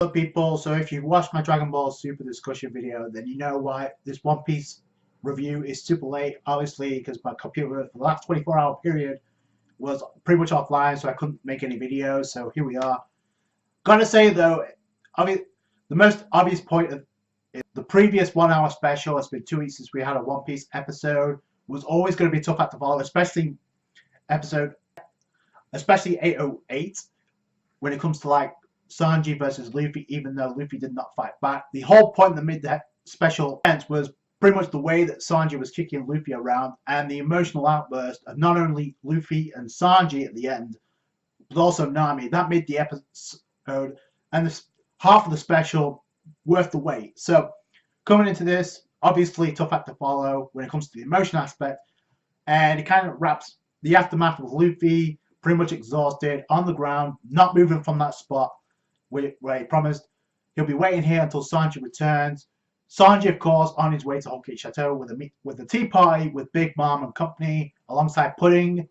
Hello people, so if you've watched my Dragon Ball Super discussion video, then you know why this One Piece review is super late, obviously because my computer for the last 24-hour period was pretty much offline, so I couldn't make any videos, so here we are. Gotta say though, the most obvious point of the previous 1 hour special, it's been 2 weeks since we had a One Piece episode, was always going to be tough act to follow, especially 808, when it comes to like Sanji versus Luffy, even though Luffy did not fight back. The whole point of the mid-special events was pretty much the way that Sanji was kicking Luffy around and the emotional outburst of not only Luffy and Sanji at the end, but also Nami. That made the episode and half of the special worth the wait. So coming into this, obviously tough act to follow when it comes to the emotion aspect, and it kind of wraps the aftermath of Luffy pretty much exhausted on the ground, not moving from that spot where he promised he'll be waiting here until Sanji returns. Sanji, of course, on his way to Whole Cake Chateau with a tea party with Big Mom and company, alongside Pudding.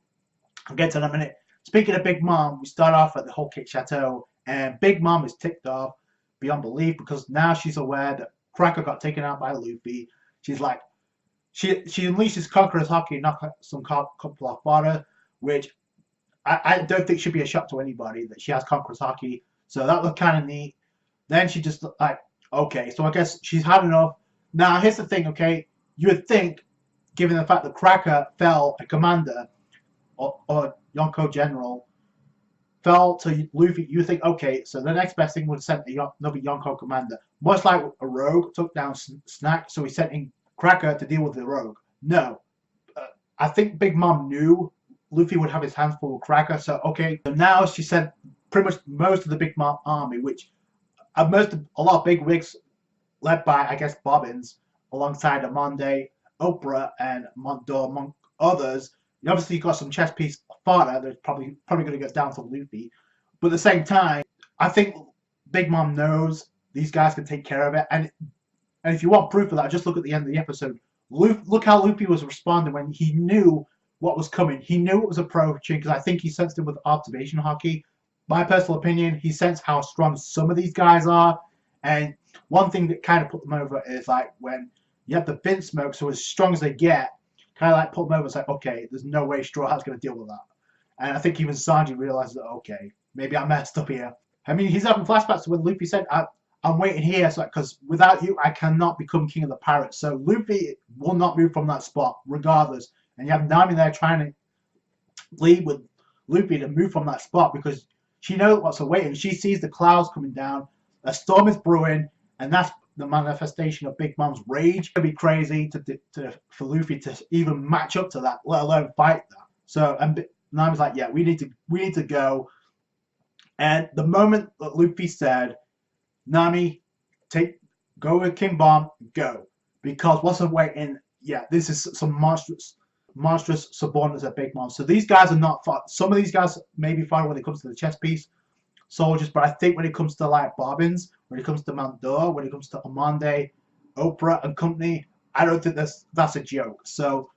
I'll get to that in a minute. Speaking of Big Mom, we start off at the Whole Cake Chateau, and Big Mom is ticked off beyond belief because now she's aware that Cracker got taken out by Luffy. She's like, she unleashes Conqueror's Haki and knocks some couple off fodder, which I don't think should be a shock to anybody that she has Conqueror's Haki. So that was kind of neat. Then she just like, okay, so I guess she's had enough. Now here's the thing, okay? You would think, given the fact that Cracker fell a commander or Yonko General fell to Luffy, you think, okay, so the next best thing would have sent another Yonko commander. Much like a rogue took down Snack, so he sent in Cracker to deal with the rogue. No. I think Big Mom knew Luffy would have his hands full with Cracker, so okay. So now she sent pretty much most of the Big Mom army, which a lot of big wigs led by, I guess, Bobbins, alongside Amande, Oprah, and Montdor, among others. You obviously got some chess piece fodder that's probably going to get down to Luffy. But at the same time, I think Big Mom knows these guys can take care of it. And if you want proof of that, just look at the end of the episode. Look how Luffy was responding when he knew what was coming. He knew it was approaching because I think he sensed it with observation Haki. My personal opinion, he sensed how strong some of these guys are. And one thing that kind of put them over is like when you have the Fin Smoke, so as strong as they get, kind of like put them over. It's like, okay, there's no way Straw Hat's going to deal with that. And I think even Sanji realizes that, okay, maybe I messed up here. I mean, he's having flashbacks to when Luffy said, I'm waiting here, so because without you, I cannot become king of the pirates. So Luffy will not move from that spot, regardless. And you have Nami there trying to lead with Luffy to move from that spot because she knows what's awaiting. She sees the clouds coming down, a storm is brewing, and that's the manifestation of Big Mom's rage. It'd be crazy for Luffy to even match up to that, let alone fight that. So, and Nami's like, yeah, we need to go. And the moment that Luffy said, Nami, go with King Bomb, go, because what's awaiting? Yeah, this is some monstrous subordinates at Big Mom. So these guys are not fought. Some of these guys may be fine when it comes to the chess piece soldiers, but I think when it comes to like Bobbins, when it comes to Mandor, when it comes to Amande, Oprah and company, I don't think that's a joke. So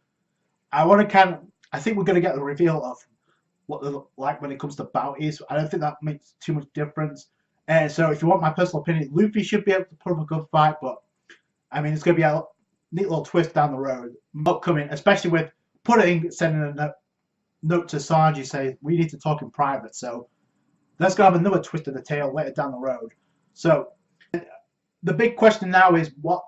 I think we're going to get the reveal of what they look like when it comes to bounties. I don't think that makes too much difference. And so if you want my personal opinion, Luffy should be able to put up a good fight, but I mean, it's going to be a neat little twist down the road upcoming, especially with Pudding sending a note to Sanji saying we need to talk in private. So that's going to have another twist of the tail later down the road. So the big question now is what,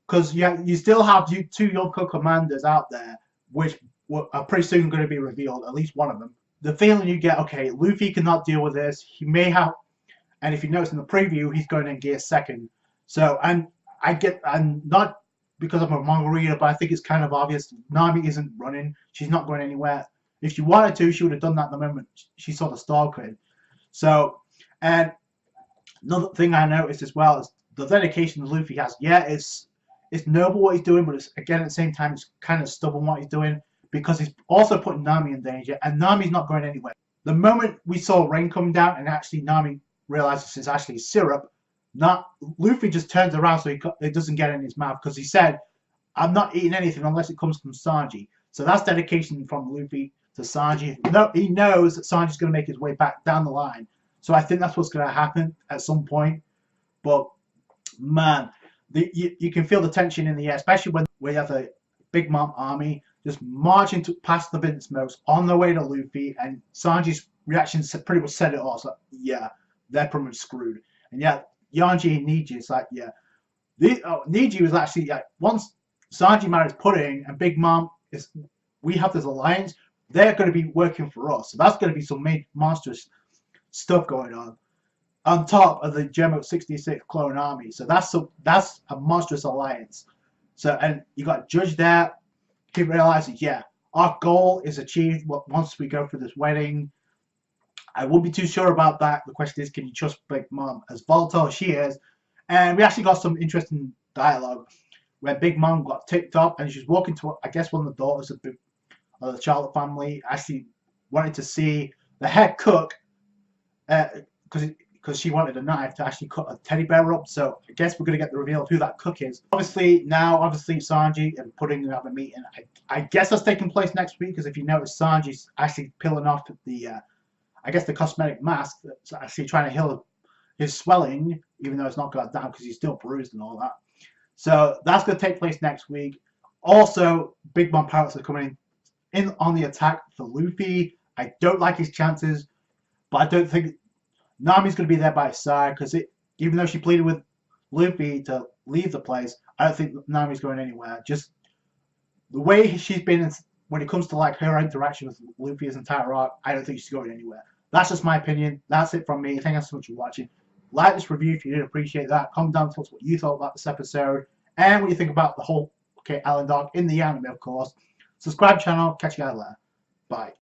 because you still have two Yonko commanders out there, which are pretty soon going to be revealed, at least one of them. The feeling you get, okay, Luffy cannot deal with this. He may have, and if you notice in the preview, he's going in gear second. So, and not because I'm a manga reader, but I think it's kind of obvious. Nami isn't running. She's not going anywhere. If she wanted to, she would have done that the moment she saw the star grid. So, and another thing I noticed as well is the dedication that Luffy has. Yeah, it's noble what he's doing, but it's, again, at the same time, it's kind of stubborn what he's doing because he's also putting Nami in danger, and Nami's not going anywhere. The moment we saw rain come down and actually Nami realizes it's actually syrup, Luffy just turns around so it doesn't get in his mouth because he said, I'm not eating anything unless it comes from Sanji. So that's dedication from Luffy to Sanji. No, he knows that Sanji's going to make his way back down the line. So I think that's what's going to happen at some point. But man, you can feel the tension in the air, especially when we have the Big Mom army just marching past the Vincent Smokes on their way to Luffy, and Sanji's reaction pretty much said it all. It's like, yeah, they're pretty much screwed. And yeah, Yanji and Niji, it's like, yeah. Niji was actually, like, once Sanji marries Pudding and Big Mom, we have this alliance, they're going to be working for us. So that's going to be some monstrous stuff going on top of the Gemo 66 clone army. So that's a monstrous alliance. So, and you got Judge there. He realizes, yeah, our goal is achieved once we go through this wedding. I wouldn't be too sure about that. The question is, can you trust Big Mom as volatile as she is? And we actually got some interesting dialogue where Big Mom got ticked up and she's walking to, I guess, one of the daughters of the Charlotte family. Actually wanted to see the head cook because she wanted a knife to actually cut a teddy bear up. So I guess we're going to get the reveal of who that cook is. Obviously Sanji and Pudding have a meeting. I guess that's taking place next week, because if you notice, Sanji's actually peeling off the I guess the cosmetic mask that's actually trying to heal his swelling, even though it's not got down because he's still bruised and all that. So that's going to take place next week. Also, Big Mom Pirates are coming in on the attack for Luffy. I don't like his chances, but I don't think Nami's going to be there by his side, because even though she pleaded with Luffy to leave the place, I don't think Nami's going anywhere. Just the way she's been when it comes to like her interaction with Luffy's entire arc, I don't think she's going anywhere. That's just my opinion. That's it from me. Thank you so much for watching. Like this review if you did appreciate that. Comment down to us what you thought about this episode and what you think about the whole Island arc in the anime, of course. Subscribe channel. Catch you guys later. Bye.